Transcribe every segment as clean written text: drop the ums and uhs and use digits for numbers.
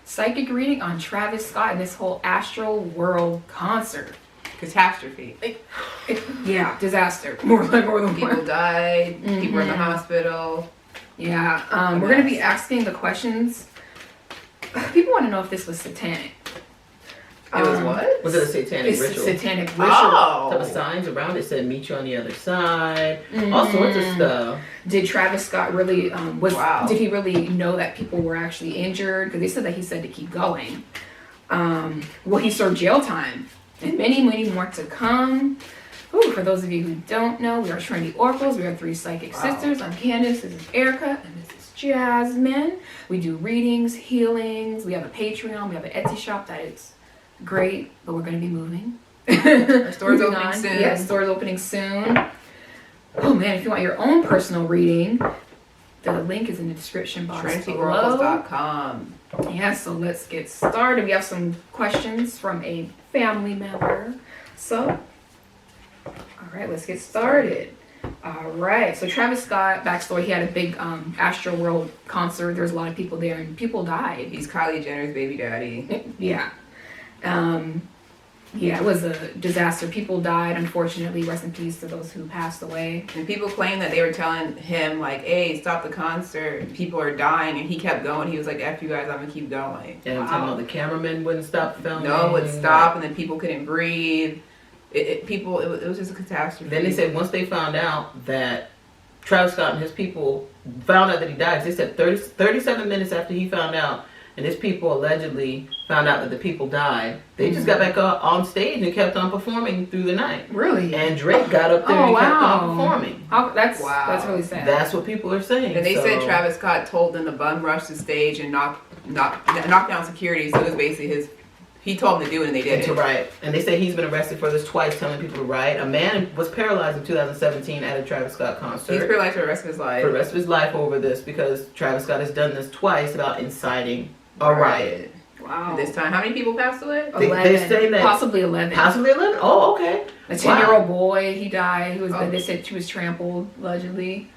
psychic reading on Travis Scott and this whole Astroworld concert. Catastrophe. Yeah, disaster. More than People one. died. People were in the hospital. Yeah, we're going to be asking the questions. People want to know if this was satanic. It was what? Was it a satanic It's ritual? a satanic ritual. Oh. There were signs around it said meet you on the other side. All sorts of stuff. Did Travis Scott really Wow. Did he really know that people were actually injured? Because they said that he said to keep going. Well, he served jail time, and many, many more to come. Ooh, for those of you who don't know, we are Trinity Oracles. We are 3 psychic sisters. I'm Candace. This is Erica, and this is Jasmine. We do readings, healings. We have a Patreon. We have an Etsy shop that is great, but we're going to be moving. Our store's Moving opening on. soon. Yeah, store's opening soon. Oh man, if you want your own personal reading, the link is in the description box below. TrinityOracles.com. Yeah, so let's get started. We have some questions from a family member. So, all right, let's get started. All right, so Travis Scott, backstory, he had a big Astroworld concert. There's a lot of people there, and people died. He's Kylie Jenner's baby daddy. Yeah. Yeah, it was a disaster. People died, unfortunately. Rest in peace to those who passed away. And people claim that they were telling him, like, hey, stop the concert. People are dying. And he kept going. He was like, F you guys, I'm going to keep going. And wow. The cameraman wouldn't stop filming. No one would stop, and then people couldn't breathe. It was just a catastrophe. Then they said once they found out that Travis Scott and his people found out that he died, they said 37 minutes after he found out, and his people allegedly found out that the people died, they just got back on stage and kept on performing through the night. Really? And Drake got up there and kept on performing. That's really sad. That's what people are saying. And they said Travis Scott told them to bum rush the stage and knock down security. So it was basically he told them to do it and they did it. Right. And they say he's been arrested for this twice, telling people to riot. A man was paralyzed in 2017 at a Travis Scott concert. He's paralyzed for the rest of his life. For the rest of his life over this, because Travis Scott has done this twice about inciting a riot. Wow. And this time, how many people passed away? 11. They say that possibly 11. Possibly 11? Oh, okay. A 10-year-old boy, he died. They said she was trampled, allegedly.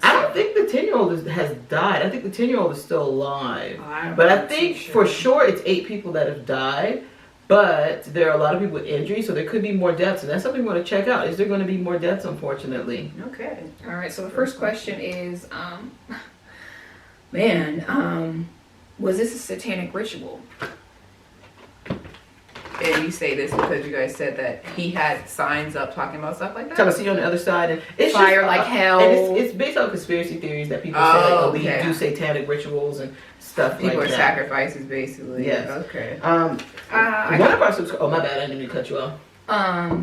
I don't think the 10-year-old has died. I think the 10-year-old is still alive. But I think for sure it's 8 people that have died. But there are a lot of people with injuries, so there could be more deaths. And that's something we want to check out. Is there going to be more deaths, unfortunately? Okay. All right, so the first question is, was this a satanic ritual? And you say this because you guys said that he had signs up talking about stuff like that? Trying to see you on the other side. And it's fire just, like hell. And it's based on conspiracy theories that people say, we do satanic rituals and stuff people like that. People are sacrifices, basically. Yes. Okay. One of our subscribers... Oh, my bad. I didn't mean to cut you off.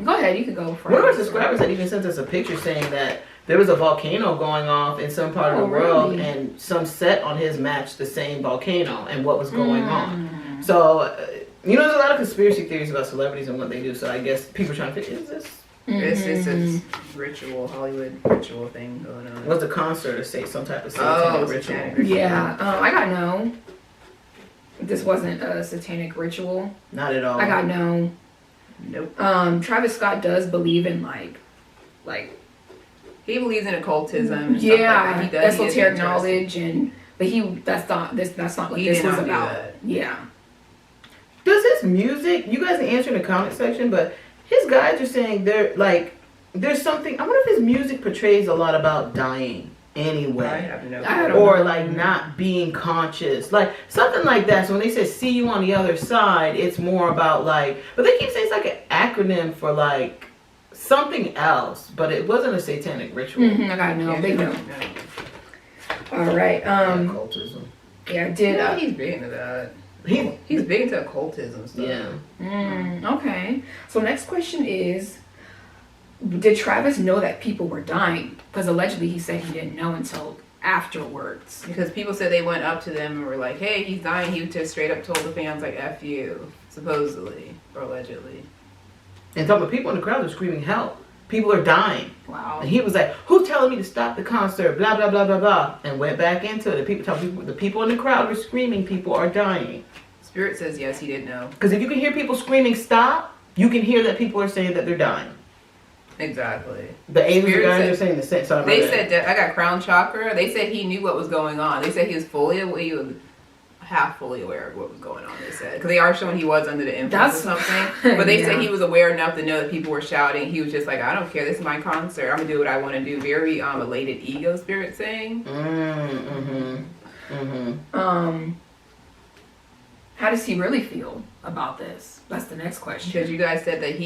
Go ahead. You can go for it. One of our subscribers had even sent us a picture saying that there was a volcano going off in some part of the world, and some set on his matched the same volcano and what was going on. So, there's a lot of conspiracy theories about celebrities and what they do. So I guess people are trying to figure, is this? It's a ritual, Hollywood ritual thing going on. Was the concert or say some type of satanic ritual? Yeah, I got no. This wasn't a satanic ritual. Not at all. I got no. Nope. Travis Scott does believe in like. He believes in occultism. And yeah, stuff like that. Esoteric knowledge, but that's not what this was about. Yeah. Does his music? You guys can answer in the comment section, but his guys are saying there's something. I wonder if his music portrays a lot about dying anyway, I don't know. Not being conscious, something like that. So when they say "see you on the other side," it's more about but they keep saying it's like an acronym for something else, but it wasn't a satanic ritual. I gotta know. They know. All right. Occultism. Yeah, I did. He's big into that. He's big into occultism stuff. Yeah. Okay. So next question is, did Travis know that people were dying? Because allegedly he said he didn't know until afterwards. Because people said they went up to them and were like, hey, he's dying. He just straight up told the fans F you, supposedly, or allegedly. And talking about people in the crowd are screaming help. People are dying. Wow. And he was like, who's telling me to stop the concert? Blah, blah, blah, blah, blah. And went back into it. The people in the crowd were screaming, people are dying. Spirit says yes, he did know. Because if you can hear people screaming stop, you can hear that people are saying that they're dying. Exactly. The aliens guys are saying the same. They said that I got crown chakra. They said he knew what was going on. They said he was fully aware. half fully aware of what was going on. They said because they are showing he was under the influence or That's- something, but they yeah. said he was aware enough to know that people were shouting. He was just like, I don't care. This is my concert. I'm gonna do what I want to do. Very elated ego spirit saying. How does he really feel about this? That's the next question. Because you guys said that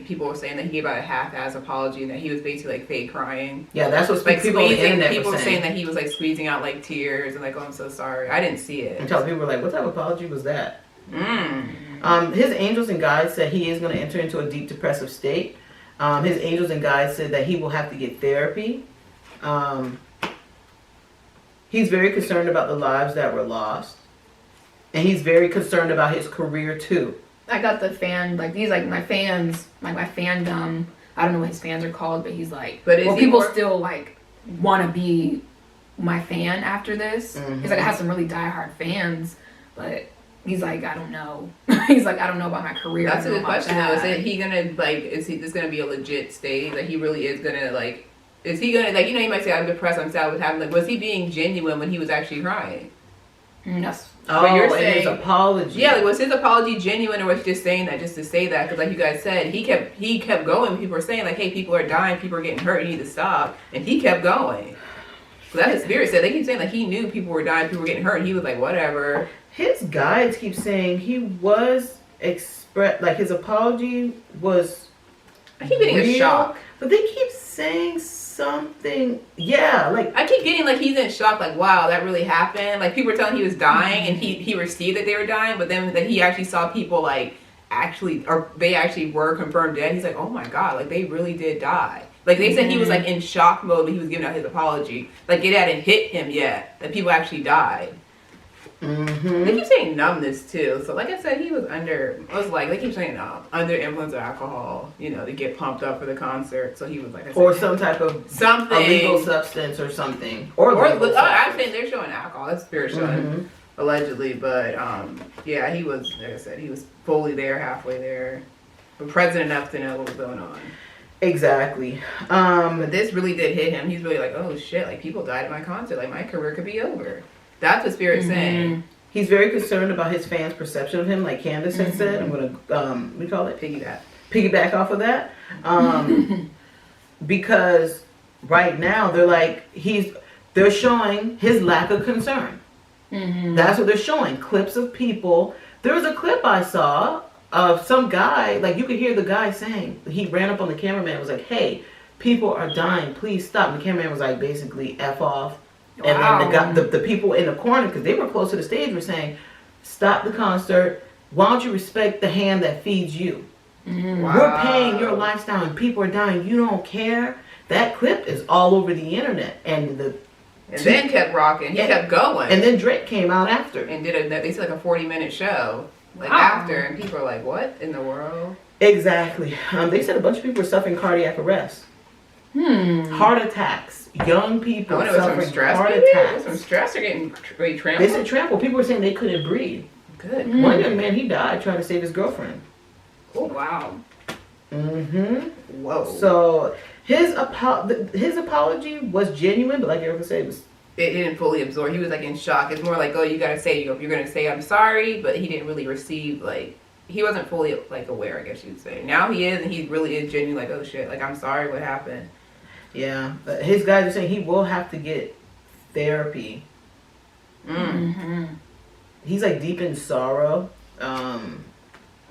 people were saying that he gave out a half-ass apology and that he was basically like fake crying. Yeah, that's what Like people on the squeezing, internet people were were saying saying. that he was like squeezing out like tears and like, oh, I'm so sorry. I didn't see it. Until people were like, what type of apology was that? Mm. His angels and guides said he is going to enter into a deep depressive state. His angels and guides said that he will have to get therapy. He's very concerned about the lives that were lost. And he's very concerned about his career too. I got the fan, like these, like my fans, like my fandom. I don't know what his fans are called, but he's like, But is well, he people more- still like want to be my fan after this. He's like, I have some really diehard fans, but he's like, I don't know. He's like, I don't know about my career. That's I a don't good know about question though. Is that. he gonna like? Is this gonna be a legit state? Like he really is gonna like? Is he gonna like? You know, you might say I'm depressed. I'm sad. What happened? Like, was he being genuine when he was actually crying? That's Oh, you're and saying- his apology. Yeah, like was his apology genuine, or was he just saying that just to say that? Because like you guys said, he kept going. People were saying like, hey, people are dying, people are getting hurt, you need to stop, and he kept going. So that's his spirit said. They keep saying like he knew people were dying, people were getting hurt, and he was like, whatever. His guides keep saying he was like his apology was I keep getting a real, shock. but they keep saying something. Yeah, like I keep getting like he's in shock, like wow, that really happened. Like people were telling he was dying, and he received that they were dying, but then that he actually saw people like actually, or they actually were confirmed dead. He's like, oh my god, like they really did die. Like they said he was like in shock mode when he was giving out his apology. Like it hadn't hit him yet that people actually died. They keep saying numbness too. So like I said, he was they keep saying under influence of alcohol, you know, to get pumped up for the concert. So he was like, I said, or some type of something illegal substance or something, or legal I'm substance. saying they're showing alcohol. That's spirit showing allegedly, but yeah, he was. Like I said, he was fully there, halfway there, but present enough to know what was going on. Exactly. But this really did hit him. He's really like, oh shit, like people died at my concert. Like my career could be over. That's what Spirit's saying. He's very concerned about his fans' perception of him, like Candace had said. I'm gonna we call it piggyback off of that. Because right now they're showing his lack of concern. That's what they're showing. Clips of people. There was a clip I saw of some guy, like you could hear the guy saying, he ran up on the cameraman and was like, hey, people are dying, please stop. And the cameraman was like, basically, F off. And then the people in the corner, because they were close to the stage, were saying, stop the concert. Why don't you respect the hand that feeds you? Wow. We're paying your lifestyle and people are dying. You don't care? That clip is all over the internet. And then kept rocking. He kept going. And then Drake came out after. And they said like a 40-minute show. Like Wow. after. And people are like, what in the world? Exactly. They said a bunch of people were suffering cardiac arrest. Heart attacks. Young people I wonder if suffering some stress. heart Maybe attacks. some stress or getting They trampled. said trampled. People were saying they couldn't breathe. Good. One young man, he died trying to save his girlfriend. Oh wow. Whoa. So his apology was genuine, but like Erica said, It didn't fully absorb. He was like in shock. It's more like, oh, you gotta say, you're gonna say I'm sorry, but he didn't really receive, like, he wasn't fully like aware, I guess you'd say. Now he is, and he really is genuine, like, oh shit, like I'm sorry, what happened? yeah. But his guys are saying he will have to get therapy. He's like deep in sorrow.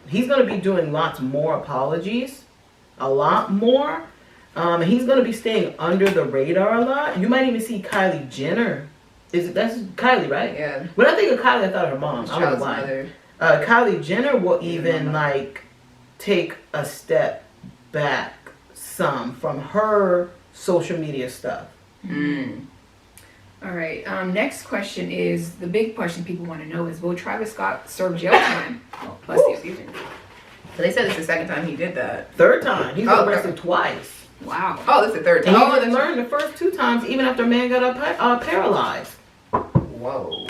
He's gonna be doing lots more apologies, a lot more. He's gonna be staying under the radar a lot. You might even see Kylie Jenner. That's Kylie, right? Yeah. When I think of Kylie, I thought of her mom. I don't know Child's why. mother. Kylie Jenner will even like take a step back some from her social media stuff. All right. Next question is the big question people want to know is: will Travis Scott serve jail time? Oh, bless you. Excuse me. So they said it's the second time he did that. Third time. He's Oh, arrested twice. Wow. Oh, this is the third time. And Oh, he that's learned the first 2 times, even after a man got paralyzed. Whoa.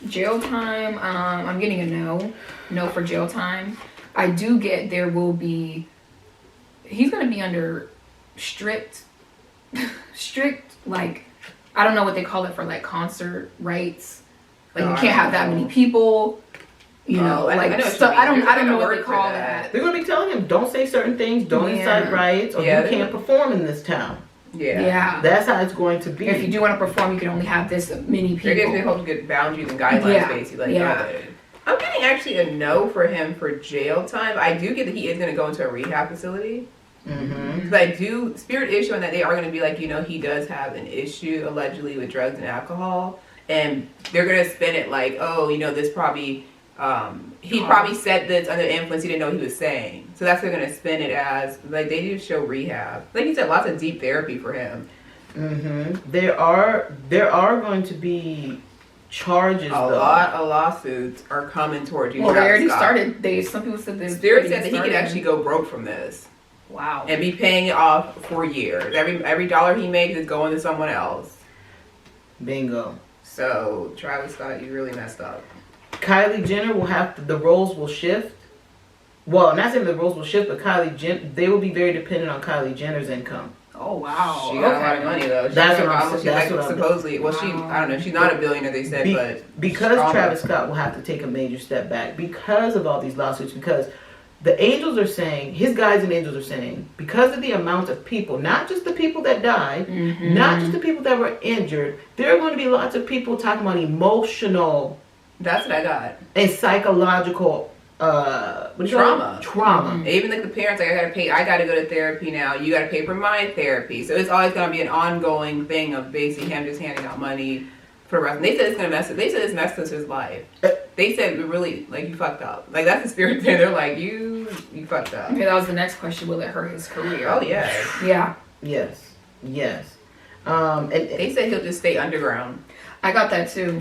Jail time. I'm getting a no. No for jail time. I do get there will be. He's gonna be under strict like I don't know what they call it for like concert rights. Like No, you I can't have don't that know. many people. You know, I like know what stuff. you mean. I don't There's know a what word they for call that. that. They're gonna be telling him, don't say certain things, don't incite riots, or Yeah, you can't perform in this town. Yeah. That's how it's going to be. If you do want to perform, you can only have this many There gets people. to good boundaries and guidelines, Yeah, basically. Like, yeah. I'm getting actually a no for him for jail time. I do get that he is going to go into a rehab facility. Mm-hmm. But Spirit is showing that they are going to be like, he does have an issue allegedly with drugs and alcohol. And they're going to spin it like, this probably, he probably said this under influence he didn't know he was saying. So that's what they're going to spin it as. Like, they do show rehab. Like you said, lots of deep therapy for him. Mm-hmm. There are going to be charges. A lot of lawsuits are coming towards you. Well, they already Scott. started. Some people said they. Spirit said that he could actually go broke from this. Wow. And be paying it off for years. Every dollar he makes is going to someone else. Bingo. So, Travis Scott, you really messed up. Kylie Jenner will the roles will shift. Well, not saying the roles will shift, but they will be very dependent on Kylie Jenner's income. Oh wow. She got a lot of money though. That's what I'm saying. That's what supposedly. Well, I don't know. She's not a billionaire. They said, but because Travis Scott will have to take a major step back because of all these lawsuits. Because the angels are saying, his guides and angels are saying, because of the amount of people, not just the people that died, not just the people that were injured, there are going to be lots of people talking about emotional. That's what I got. And psychological trauma. Trauma. Even like the parents, like I gotta go to therapy now. You gotta pay for my therapy. So it's always gonna be an ongoing thing of basically him just handing out money for the rest. And they said it's messed up his life. They said really like you fucked up. Like that's the spirit thing. They're like you fucked up. Okay, that was the next question. Will it hurt his career? Oh yeah. Yeah. Yes. And they said he'll just stay underground. I got that too.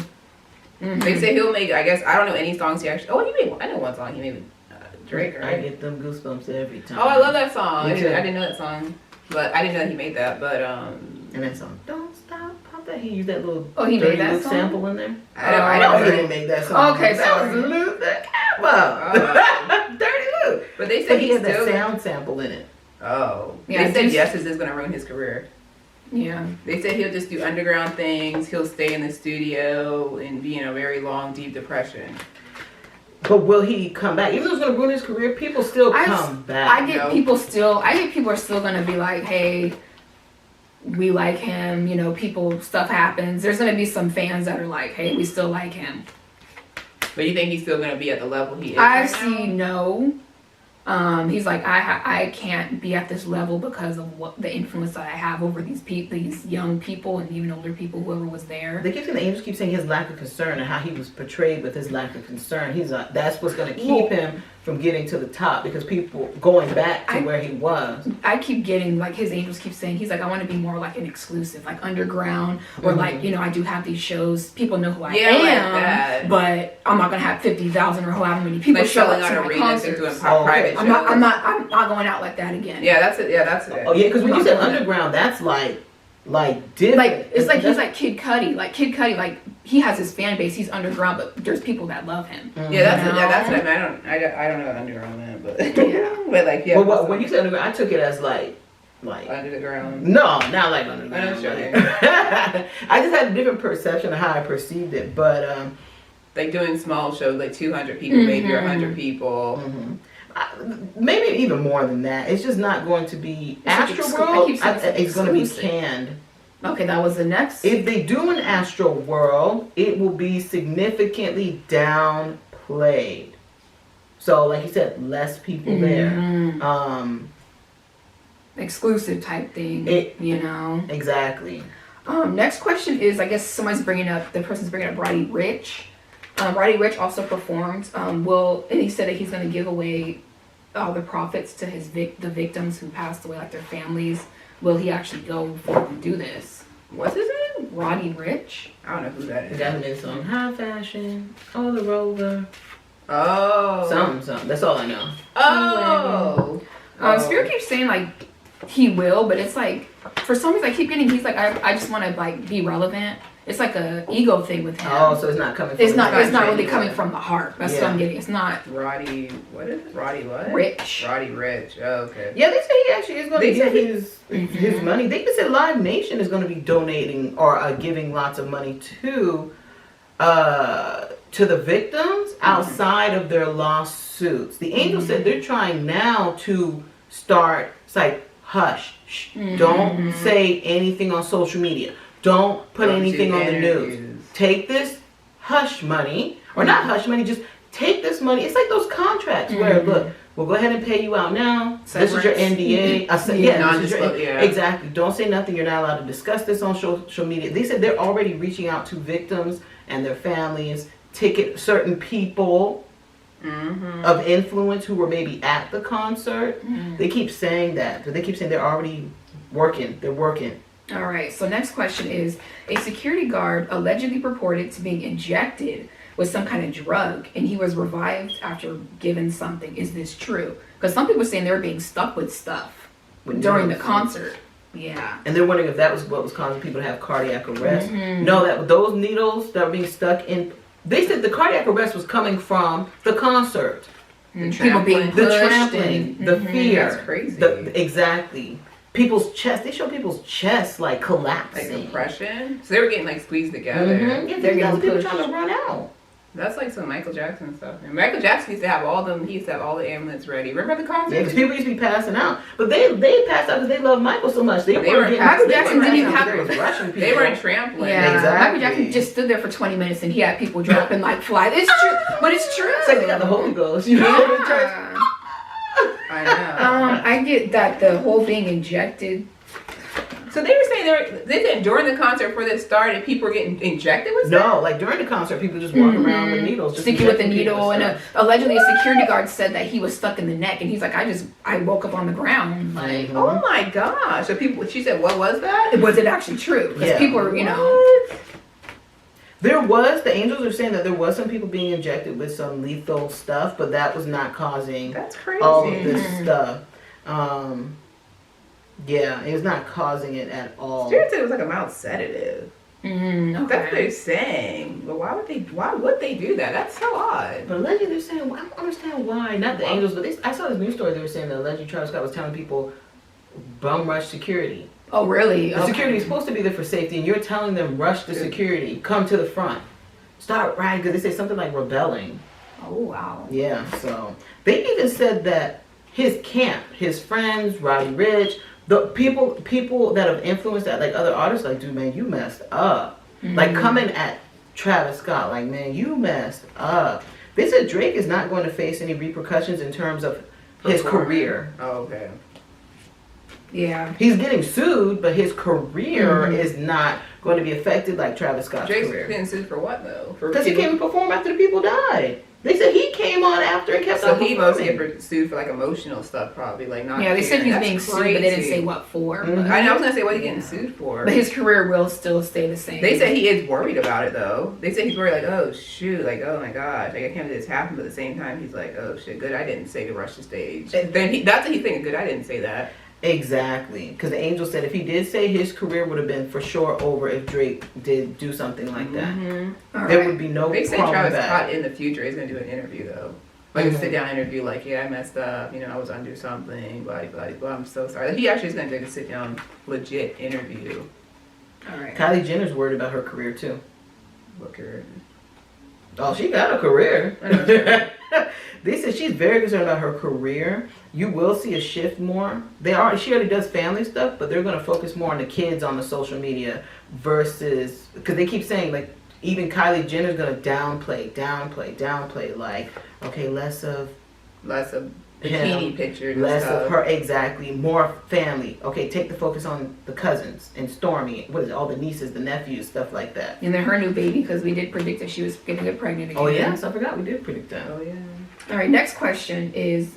Mm-hmm. They say he'll make. I guess I don't know any songs he actually. Oh, he made. I know one song he made with Drake. Right? I get them goosebumps every time. Oh, I love that song. I Me didn't too. know that song, but I didn't know he made that. But And that song, don't stop, pop that. He used that little he made Dirty that Luke song? sample in there. I No, don't. he didn't make that song. Okay, that sorry. was Luke the Kappa. Dirty Luke. But they So said he he's had that still. sound sample in it. Oh, Yeah, they said just- yes, this is gonna ruin his career. Yeah. They said he'll just do underground things. He'll stay in the studio and be in a very long, deep depression. But will he come back? Even though it's going to ruin his career, people still come back. I get people are still gonna be like, hey, we like him. Stuff happens. There's gonna be some fans that are like, hey, we still like him. But you think he's still gonna be at the level he is? I right see now? no. He's like, I can't be at this level because of what the influence that I have over these young people and even older people, whoever was there. The angels keep saying his lack of concern and how he was portrayed with his lack of concern. That's what's going to keep him from getting to the top because people going back to where he was. I keep getting like his angels keep saying he's like I want to be more like an exclusive, like underground, or like I do have these shows. People know who I am, like that. but I'm not gonna have 50,000 or however many people Like show selling up out to my arenas and concerts. doing private shows. I'm not going out like that again. Yeah, that's it. Yeah, that's it. Oh yeah, because when you said underground, that's like different. Like it's like he's like Kid Cudi. Like Kid Cudi, like he has his fan base. He's underground, but there's people that love him. Yeah, that's what I mean. I don't know underground man, but but like yeah. Well, when you said underground, I took it as like under the ground. No, not like underground. I know, sure. I just had a different perception of how I perceived it, but like doing small shows, like 200 people, maybe or 100 people. Maybe even more than that. It's just not going to be Astroworld. It's going to be canned. Okay, that was the next. If they do an Astroworld, it will be significantly downplayed. So, like you said, less people there. Exclusive type thing. Exactly. Next question is, I guess the person's bringing up Roddy Ricch. Roddy Ricch also performed. And he said that he's going to give away all the profits to the victims who passed away, like their families. Will he actually go forward and do this? What's his name? Roddy Ricch. I don't know who that The is. guy who made the song High Fashion, Oh the Rover. Oh. Something. That's all I know. Oh. Spirit keeps saying like he will, but it's like for some reason I keep getting he's like I just want to like be relevant. It's like a ego thing with him. Oh, so it's not coming from It's not really genuine. coming from the heart. That's what I'm getting. It's not Roddy, what is it? Roddy what? rich. Roddy Rich. Oh, okay. Yeah, they say he actually is going to They give said his money. They even said Live Nation is going to be donating or giving lots of money to the victims outside of their lawsuits. The Angels said they're trying now to start. It's like hush, shh, don't say anything on social media. Don't put anything on the news. Take this hush money, or not hush money, just take this money. It's like those contracts where, look, we'll go ahead and pay you out now. This is your NDA. Exactly. Don't say nothing. You're not allowed to discuss this on social media. They said they're already reaching out to victims and their families, ticket certain people of influence who were maybe at the concert. They keep saying that. They keep saying they're already working. They're working. All right. So next question is: a security guard allegedly reported to being injected with some kind of drug, and he was revived after given something. Is this true? Because some people are saying they were being stuck with stuff during the concert. Yeah. And they're wondering if that was what was causing people to have cardiac arrest. No, that those needles that were being stuck in. They said the cardiac arrest was coming from the concert. People being pushed, the trampling, the fear. That's crazy. Exactly. People's chest. They show people's chests like collapsing. Like compression. So they were getting like squeezed together. Yeah, They're getting people pushed. trying to run out. That's like some Michael Jackson stuff. And Michael Jackson used to have all them. He used to have all the ambulance ready. Remember the concert? Yeah, because people used to be passing out, but they passed out because they love Michael so much. They were getting Michael Jackson didn't even have- They was rushing people. They weren't trampling. Yeah, Exactly. Michael Jackson just stood there for 20 minutes and he had people dropping like flies. It's true, but it's true. It's like they got the Holy Ghost, you know? in church. Yeah. I know. I get that the whole being injected. So they were saying they said during the concert before this started, people were getting injected with stuff? No, like during the concert, people just walk around with needles, just Sticky with the injecting people needle, with and stuff. allegedly a security guard said that he was stuck in the neck, and he's like, I woke up on the ground. Like, Oh my gosh. So people, she said, what was that? was it actually true? Because Yeah. people are, you know, What? The Angels are saying that there was some people being injected with some lethal stuff, but that was not causing That's crazy. all of this stuff. Yeah, it was not causing it at all. Spirit said it was like a mild sedative. That's what okay. they're saying. But why would they do that? That's so odd. But allegedly they're saying, I don't understand why. Not the Angels, but I saw this news story. They were saying that allegedly Travis Scott was telling people, bum rush security. Oh, really? The security is supposed to be there for safety, and you're telling them, rush the security, come to the front. Start riding, because they say something like rebelling. Oh, wow. Yeah, so. They even said that his camp, his friends, Roddy Ricch, the people that have influenced that, like other artists, like, dude, man, you messed up. Like, coming at Travis Scott, like, man, you messed up. They said Drake is not going to face any repercussions in terms of his career. Oh, okay. Yeah. He's getting sued, but his career is not going to be affected like Travis Scott's Drake's career. getting sued for what though? Because he came and performed after the people died. They said he came on after and kept So on he must performing. get sued for like emotional stuff, probably like not. Yeah, they said he's That's being sued, but crazy. they didn't say what for. Mhm. But, I know. I was gonna say, what are you getting sued for? but his career will still stay the same. They said he is worried about it though. They said he's worried, like, oh shoot, like, oh my gosh, like I can't believe this happened. But at the same time, he's like, oh shit, good, I didn't say to rush the stage. And then that's what he's thinking. Good, I didn't say that. Exactly. Because the Angels said if he did say, his career would have been for sure over if Drake did do something like that. All There right. would be no They say problem Travis back. Scott in the future is gonna do an interview though. Like a sit down interview, like, yeah, I messed up, you know, I was under something, blah blah blah. I'm so sorry. Like, he actually is gonna do a sit down, legit interview. All right. Kylie Jenner's worried about her career too. Look her. Oh, she got a career. I know. They said she's very concerned about her career. You will see a shift more. She already does family stuff, but they're going to focus more on the kids on the social media versus, because they keep saying like even Kylie Jenner's going to downplay. Like, okay, less of Bikini pictures. and less stuff. of her, exactly, more family. Okay, take the focus on the cousins and Stormy. What is it? All the nieces, the nephews, stuff like that. And then her new baby, because we did predict that she was going to get pregnant again. Oh yes, I forgot we did predict that. Oh yeah. All right, next question is,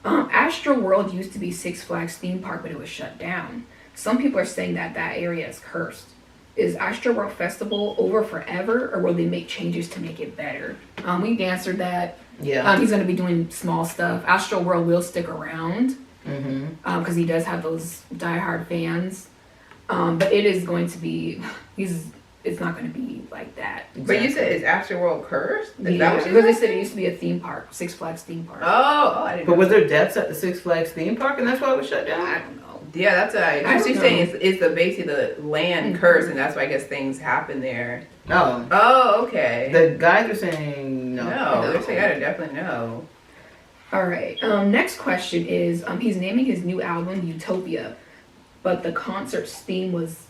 Astroworld used to be Six Flags theme park, but it was shut down. Some people are saying that that area is cursed. Is Astroworld Festival over forever, or will they make changes to make it better? We answered that. Yeah. He's going to be doing small stuff. Astroworld will stick around because he does have those diehard fans. But it is going to be, it's not going to be like that. But you said, is Astroworld cursed? Is that Yeah, what you because they said? said it used to be a theme park, Six Flags theme park. I didn't But know. was there deaths at the Six Flags theme park, and that's why it was shut I down? don't know. Yeah, that's what I don't she's know. saying is the basically the land Mhm. curse, and that's why I guess things happen there. No. Oh, okay. The guys are saying no. No, they're saying I definitely know. All right. Next question is he's naming his new album Utopia, but the concert's theme was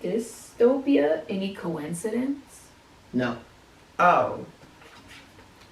dystopia. Any coincidence? No. Oh,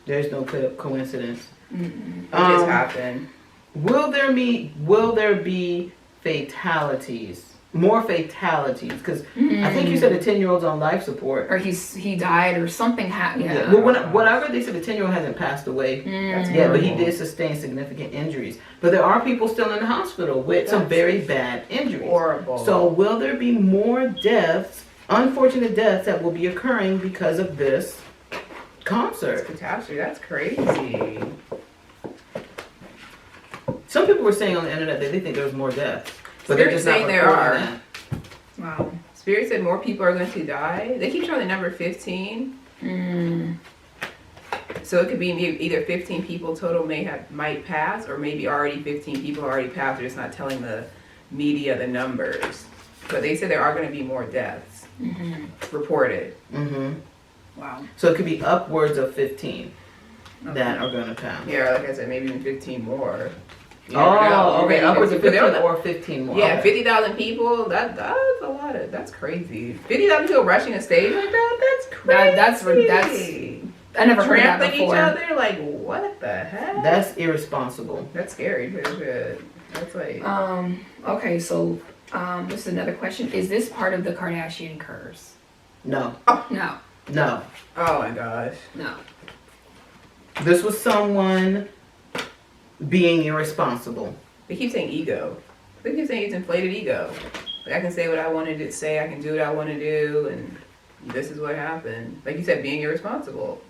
There's no coincidence. Mm-mm. it just happened. Will there be fatalities? More fatalities? Because I think you said a 10-year-old's on life support. Or he died or something happened. Yeah. Well, whatever they said, the 10-year-old hasn't passed away. Mm. Yeah, but he did sustain significant injuries. But there are people still in the hospital with some very bad injuries. Horrible. So will there be more deaths, unfortunate deaths that will be occurring because of this concert? Catastrophe. That's crazy. Some people were saying on the internet that they think there's more deaths. But they're Spirit just not saying there reporting are. that. Wow. Spirit said more people are going to die. They keep showing the number 15. Mm. So it could be either 15 people total might pass, or maybe already 15 people already passed. They're just not telling the media the numbers. But they said there are going to be more deaths reported. Mm-hmm. Wow. So it could be upwards of 15 that are going to pass. Yeah, like I said, maybe even 15 more. You Oh, never know. okay. Maybe Upwards of 15 they're- or 15 more. Yeah, Okay. 50,000 people. That's a lot of. That's crazy. 50,000 people rushing a stage like that. That's crazy. That's I never heard that trampling each before. other. Like what the heck? That's irresponsible. That's scary. That's like. Okay, so this is another question. Is this part of the Kardashian curse? No. No. No. Oh my gosh. No. This was someone being irresponsible. They keep saying ego. They keep saying it's inflated ego. Like I can say what I wanted to say. I can do what I want to do, and this is what happened. Like you said, being irresponsible.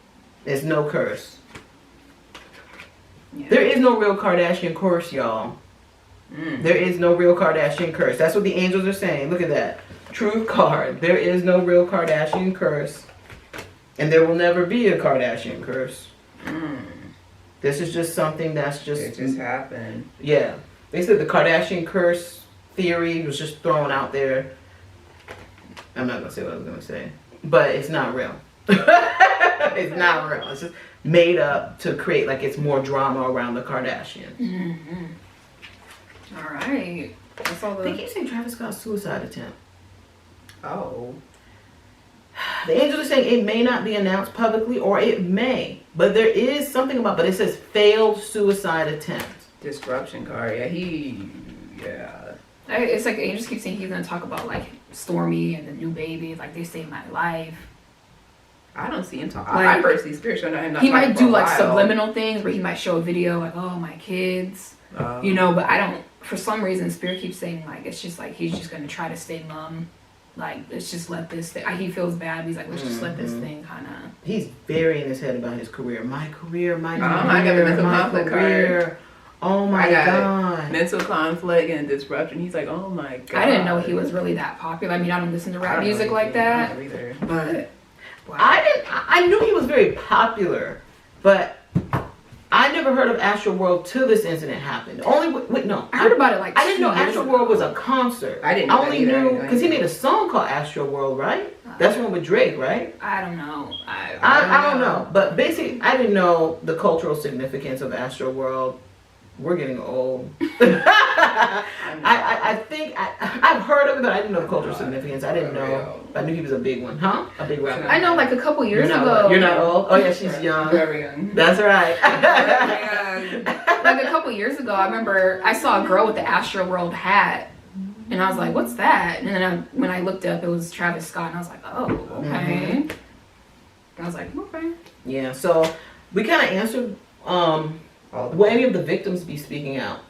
There's no curse. Yeah. There is no real Kardashian curse, y'all. There is no real Kardashian curse. That's what the angels are saying. Look at that. Truth card. There is no real Kardashian curse. And there will never be a Kardashian curse. This is just something that's just... It just happened. Yeah. They said the Kardashian curse theory was just thrown out there. I'm not going to say what I was going to say. But it's not real. It's not real. It's just made up to create like it's more drama around the Kardashians. All right. That's all They the. keep saying Travis Scott's suicide attempt. Oh. The angels are saying it may not be announced publicly, or it may. But there is something about, but it says failed suicide attempt. Disruption card. Yeah. It's like they just keep saying he's gonna talk about like Stormy and the new baby, like they saved my life. I don't see him talk. Like, I personally spiritual know him not He talking might for a do like while. subliminal things where he might show a video like, oh my kids, you know. But I don't. For some reason, Spirit keeps saying like it's just like he's just gonna try to stay mum. Like let's just let this thing. He feels bad. He's like let's just let this thing kind of. He's very in his head about his career. My career, my career, I got the mental conflict career. Oh my I got god. mental conflict and disruption. He's like, oh my god. I didn't know he was really that popular. I mean, I don't listen to I rap don't know music like anything that. about him either. But wow. I knew he was very popular, but I never heard of Astroworld till this incident happened. Only no, I heard about it like I didn't know 2 years Astroworld ago. was a concert. I didn't know that only either. I knew didn't know because he anything. made a song called Astroworld, right? That's one with Drake, right? I don't know. I don't know, but basically, I didn't know the cultural significance of Astroworld. We're getting old. I think I've heard of it, but I didn't know the cultural significance. I didn't know. I knew he was a big one, huh? A big rapper. I know like a couple years ago. You're not old. Oh yeah, she's young. Very young. That's right. Very young. Like a couple years ago, I remember I saw a girl with the Astroworld hat. And I was like, what's that? And then when I looked up, it was Travis Scott. And I was like, oh, okay. And I was like, okay. Yeah, so we kind of answered, will any of the victims be speaking out?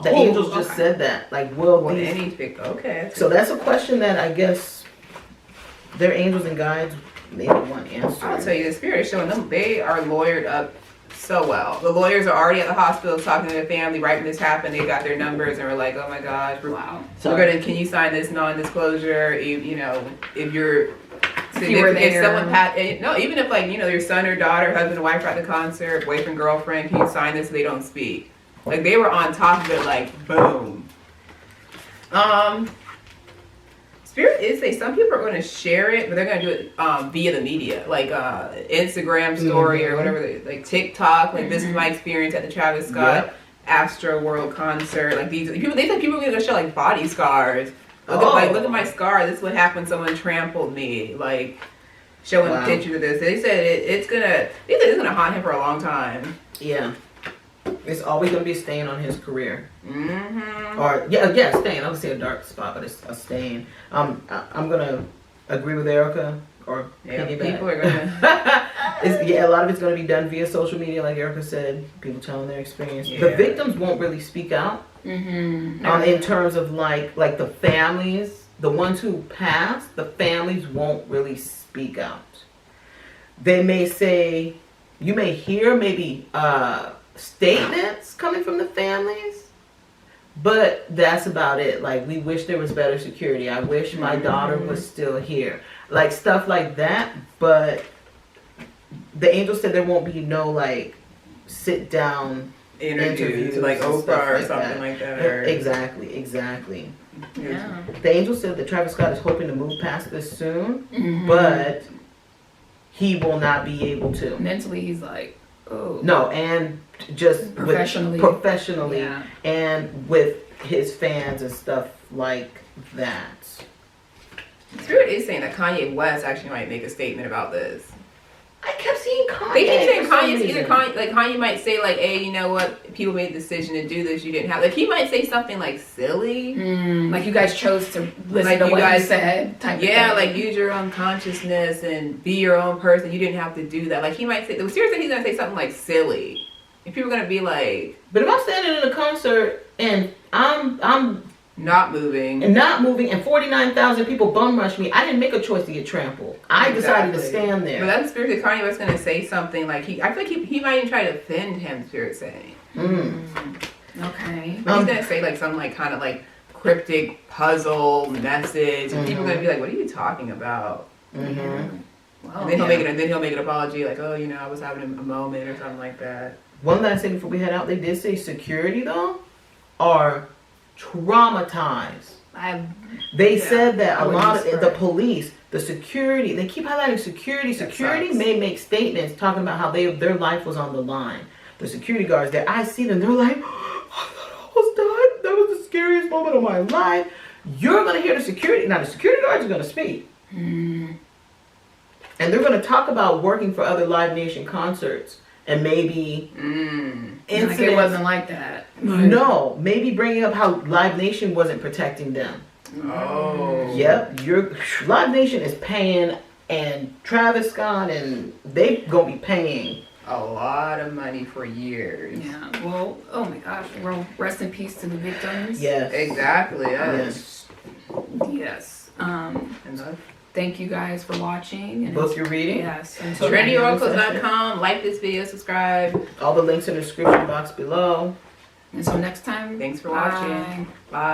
The Oh, angels just okay. said that. Like, will Well, these... any big okay. So that's a question that I guess their angels and guides, they don't want answers. I'll tell you, the spirit is showing them. They are lawyered up so well. The lawyers are already at the hospital talking to their family right when this happened. They got their numbers and were like, oh my gosh, Wow. we're gonna. Can you sign this non-disclosure? You know, if you're If you were if someone there. no, even if like, you know, your son or daughter, husband or wife are at the concert, boyfriend, girlfriend, can you sign this so they don't speak? Like they were on top of it, like boom. Spirit is say some people are going to share it, but they're going to do it via the media, like Instagram story or whatever, like TikTok. Like this is my experience at the Travis Scott Astroworld concert. Like these people, they said people are going to show like body scars. Look at my scar. This is what happened when someone trampled me. Like showing pictures of this. They said it's gonna haunt him for a long time. Yeah. It's always going to be a stain on his career. Mm-hmm. Or, stain. I would say a dark spot, but it's a stain. I'm going to agree with Erica or piggyback. People are going to... a lot of it's going to be done via social media, like Erica said. People telling their experience. Yeah. The victims won't really speak out. Mm-hmm. In terms of, like the families, the ones who passed, the families won't really speak out. They may say... You may hear maybe... statements coming from the families, but that's about it. Like, we wish there was better security. I wish my daughter was still here. Like, stuff like that. But the angel said there won't be no, like, sit down interviews like Oprah or like something like that. Exactly. Yeah. The angel said that Travis Scott is hoping to move past this soon, but he will not be able to. Mentally, he's like, oh. No, and just professionally yeah. and with his fans and stuff like that. Spirit is saying that Kanye West actually might make a statement about this. I kept seeing Kanye. They keep saying Kanye might say like, hey, you know what? People made the decision to do this. You didn't have, like, he might say something like silly. Like you guys chose to listen like to you what guys he said. Type yeah, of thing. like use your own consciousness and be your own person. You didn't have to do that. Like he might say, seriously, he's gonna say something like silly. And people are gonna be like, but if I'm standing in a concert and I'm not moving and 49,000 people bum rush me, I didn't make a choice to get trampled. I decided to stand there. But that's Spirit that Kanye West gonna say something like I feel like he might even try to offend him. Spirit saying. Okay. He's gonna say like some like kind of like cryptic puzzle message, and people are gonna be like, "What are you talking about?" Well, And then he'll make an apology, like, "Oh, you know, I was having a moment" or something like that. One last thing before we head out, they did say security though are traumatized. They said that a lot of the police, the security, they keep highlighting security. Security may make statements talking about how their life was on the line. The security guards there, I see them, they're like, I thought I almost died. That was the scariest moment of my life. You're going to hear the security. Now, the security guards are going to speak. And they're going to talk about working for other Live Nation concerts. And maybe like it wasn't like that. No, maybe bringing up how Live Nation wasn't protecting them. Oh. Yep, Live Nation is paying, and Travis Scott, and they gonna be paying a lot of money for years. Yeah. Well, oh my gosh. Well, rest in peace to the victims. Yes. Exactly. Yes. Yes. Enough. Thank you guys for watching. And Book your reading. Yes. TrinityOracles.com. Like this video, subscribe. All the links in the description box below. Until next time. Thanks for watching. Bye.